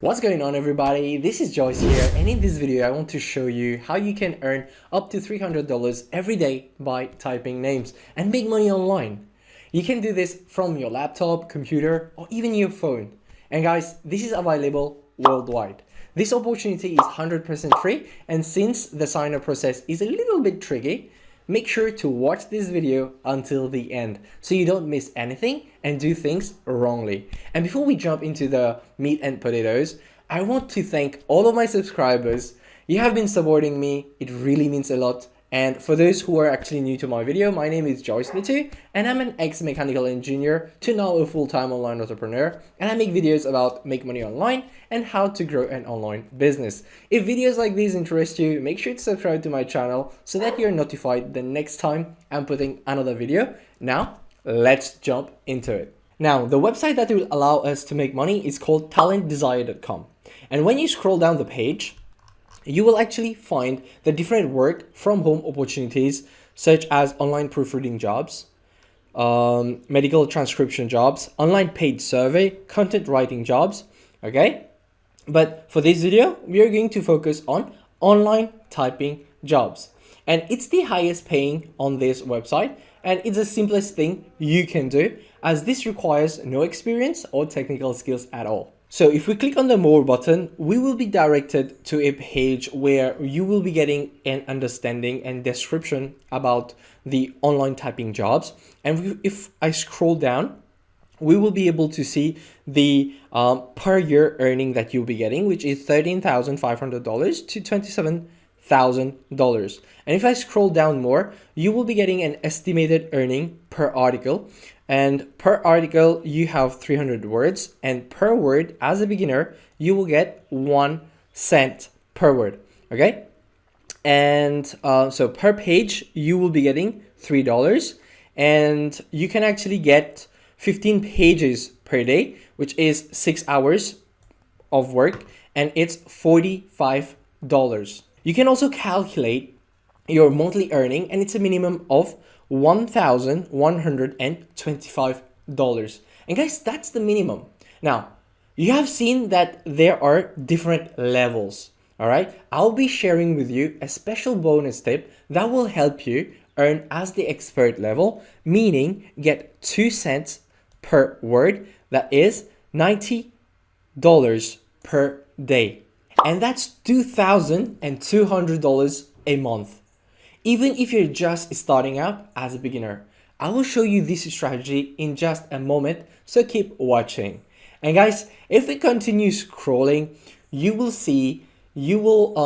What's going on, everybody? This is Joyce here, and in this video I want to show you how you can earn up to $300 every day by typing names and make money online. You can do this from your laptop, computer, or even your phone. And guys, this is available worldwide. This opportunity is 100% free, and since the sign-up process is a little bit tricky, make sure to watch this video until the end so you don't miss anything and do things wrongly. And before we jump into the meat and potatoes, I want to thank all of my subscribers. You have been supporting me. It really means a lot. And for those who are actually new to my video, my name is Joyce Nitu, and I'm an ex-mechanical engineer to now a full-time online entrepreneur, and I make videos about make money online and how to grow an online business. If videos like these interest you, make sure to subscribe to my channel so that you're notified the next time I'm putting another video. Now, let's jump into it. Now, the website that will allow us to make money is called TalentDesire.com. And when you scroll down the page, you will actually find the different work from home opportunities such as online proofreading jobs, medical transcription jobs, online paid survey, content writing jobs, okay? But for this video, we are going to focus on online typing jobs. And it's the highest paying on this website, and it's the simplest thing you can do as this requires no experience or technical skills at all. So if we click on the more button, we will be directed to a page where you will be getting an understanding and description about the online typing jobs. And if I scroll down, we will be able to see the per year earning that you'll be getting, which is $13,500 to $27,000. And if I scroll down more, you will be getting an estimated earning per article. And per article, you have 300 words, and per word, as a beginner, you will get 1 cent per word, okay? And so per page, you will be getting $3, and you can actually get 15 pages per day, which is 6 hours of work, and it's $45. You can also calculate your monthly earning, and it's a minimum of $1,125. And guys, that's the minimum. Now, you have seen that there are different levels, all right? I'll be sharing with you a special bonus tip that will help you earn as the expert level, meaning get 2 cents per word. That is $90 per day. And that's $2,200 a month. Even if you're just starting out as a beginner. I will show you this strategy in just a moment, so keep watching. And guys, if we continue scrolling, you will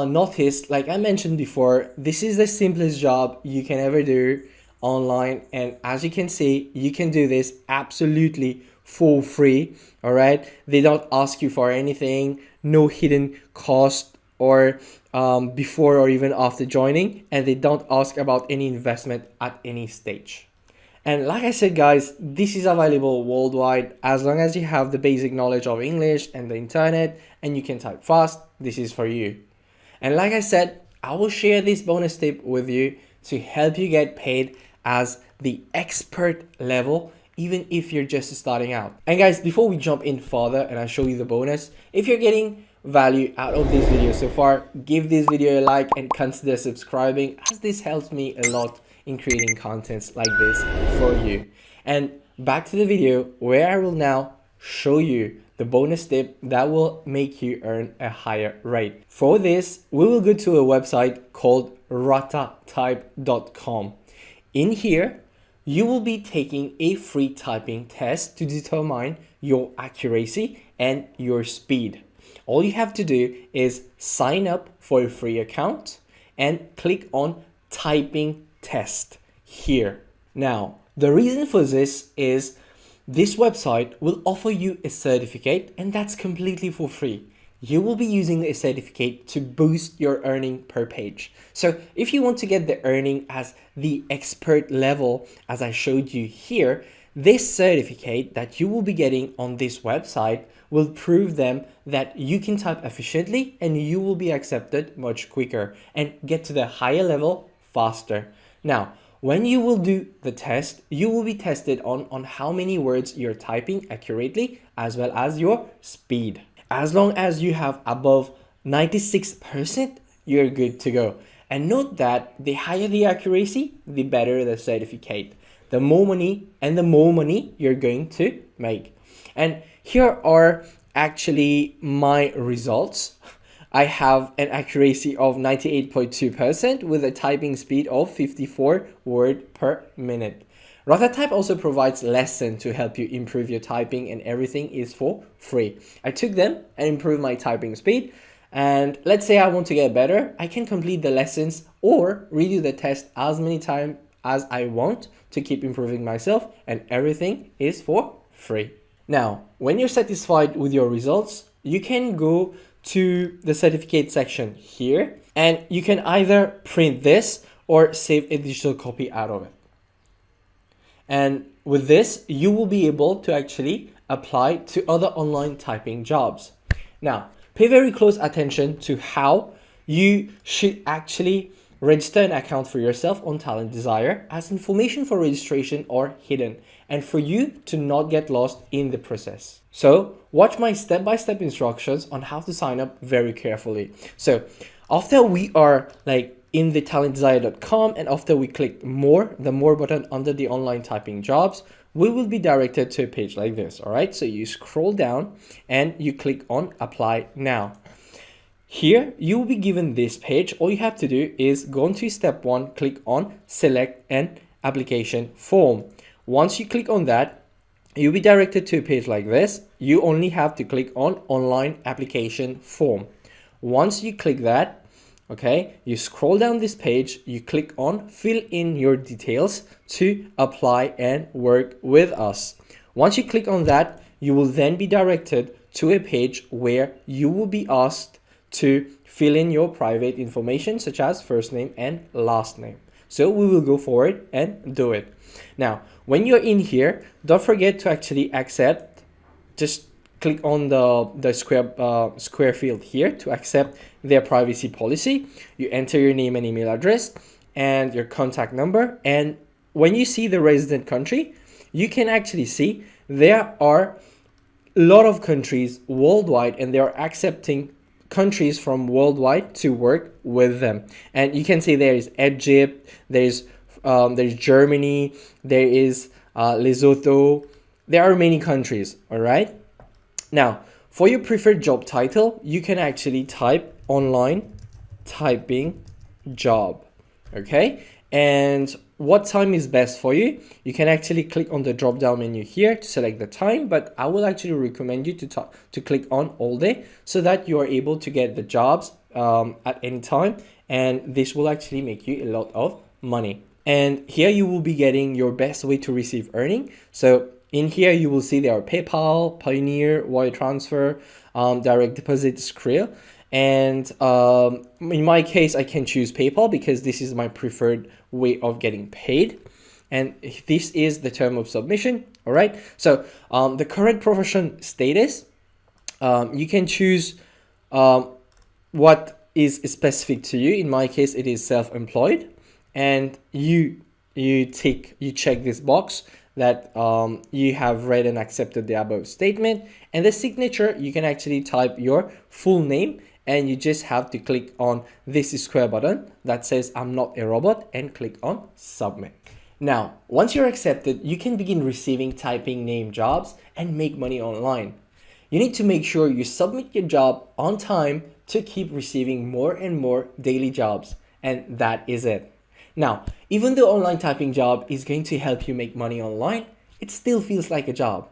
notice, like I mentioned before, this is the simplest job you can ever do online. And as you can see, you can do this absolutely for free, all right? They don't ask you for anything, no hidden cost or before or even after joining, and they don't ask about any investment at any stage. And like I said, guys, this is available worldwide. As long as you have the basic knowledge of English and the internet and you can type fast, this is for you. And like I said, I will share this bonus tip with you to help you get paid as the expert level, even if you're just starting out. And guys, before we jump in further and I show you the bonus, if you're getting value out of this video so far, give this video a like and consider subscribing, as this helps me a lot in creating contents like this for you. And back to the video, where I will now show you the bonus tip that will make you earn a higher rate. For this, we will go to a website called ratatype.com. In here, you will be taking a free typing test to determine your accuracy and your speed. All you have to do is sign up for a free account and click on typing test here. Now, the reason for this is this website will offer you a certificate, and that's completely for free. You will be using a certificate to boost your earning per page. So if you want to get the earning as the expert level, as I showed you here, this certificate that you will be getting on this website will prove them that you can type efficiently and you will be accepted much quicker and get to the higher level faster. Now, when you will do the test, you will be tested on how many words you're typing accurately as well as your speed. As long as you have above 96%, you're good to go. And note that the higher the accuracy, the better the certificate. The more money you're going to make. And here are actually my results. I have an accuracy of 98.2% with a typing speed of 54 words per minute. RotaType also provides lessons to help you improve your typing, and everything is for free. I took them and improved my typing speed. And let's say I want to get better, I can complete the lessons or redo the test as many times as I want to keep improving myself, and everything is for free. Now, when you're satisfied with your results, you can go to the certificate section here, and you can either print this or save a digital copy out of it. And with this, you will be able to actually apply to other online typing jobs. Now, pay very close attention to how you should actually register an account for yourself on TalentDesire, as information for registration are hidden and for you to not get lost in the process. So watch my step-by-step instructions on how to sign up very carefully. So after we are in the talentdesire.com, and after we click the more button under the online typing jobs, we will be directed to a page like this. All right, so you scroll down and you click on apply now. Here you will be given this page. All you have to do is go on to step 1, click on select an application form. Once you click on that, you'll be directed to a page like this. You only have to click on online application form. Once you click that, okay, you scroll down this page, you click on fill in your details to apply and work with us. Once you click on that, you will then be directed to a page where you will be asked to fill in your private information such as first name and last name. So we will go forward and do it. Now, when you're in here, don't forget to actually accept. Just click on the square field here to accept their privacy policy. You enter your name and email address and your contact number. And when you see the resident country, you can actually see there are a lot of countries worldwide, and they are accepting countries from worldwide to work with them. And you can see there is Egypt, there's Germany, there is Lesotho. There are many countries. All right. Now, for your preferred job title, you can actually type online typing job. Okay. And what time is best for you? You can actually click on the drop down menu here to select the time, but I will actually recommend you to click on all day so that you are able to get the jobs at any time, and this will actually make you a lot of money. And here you will be getting your best way to receive earning. So in here you will see there are PayPal, Pioneer, wire transfer, direct deposit, Skrill. And in my case, I can choose PayPal because this is my preferred way of getting paid. And this is the term of submission. All right. So the current profession status, you can choose what is specific to you. In my case, it is self-employed. And you check this box that you have read and accepted the above statement. And the signature, you can actually type your full name, and you just have to click on this square button that says I'm not a robot and click on submit. Now, once you're accepted, you can begin receiving typing name jobs and make money online. You need to make sure you submit your job on time to keep receiving more and more daily jobs. And that is it. Now, even though online typing job is going to help you make money online, it still feels like a job.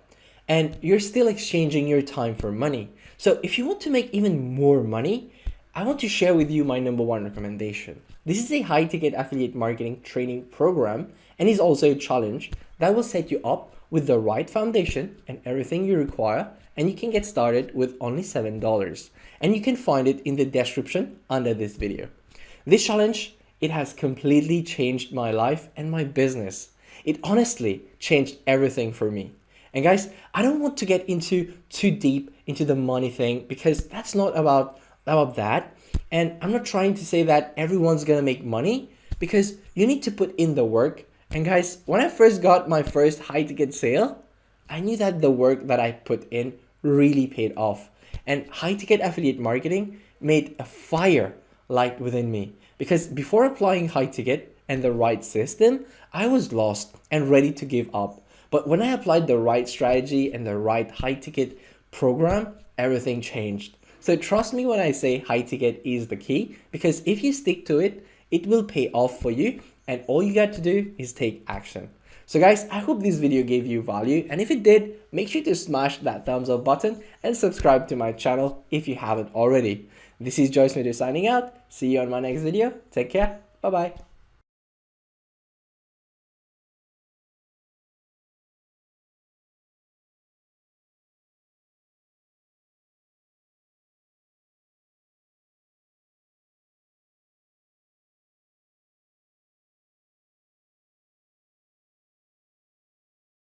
And you're still exchanging your time for money. So if you want to make even more money, I want to share with you my #1 recommendation. This is a high-ticket affiliate marketing training program, and is also a challenge that will set you up with the right foundation and everything you require, and you can get started with only $7. And you can find it in the description under this video. This challenge, it has completely changed my life and my business. It honestly changed everything for me. And guys, I don't want to get into too deep into the money thing because that's not about that. And I'm not trying to say that everyone's gonna make money, because you need to put in the work. And guys, when I first got my first high ticket sale, I knew that the work that I put in really paid off. And high ticket affiliate marketing made a fire light within me, because before applying high ticket and the right system, I was lost and ready to give up. But when I applied the right strategy and the right high ticket program, everything changed. So trust me when I say high ticket is the key, because if you stick to it, it will pay off for you, and all you got to do is take action. So guys, I hope this video gave you value, and if it did, make sure to smash that thumbs up button and subscribe to my channel if you haven't already. This is Joyce Meadow signing out. See you on my next video. Take care. Bye bye.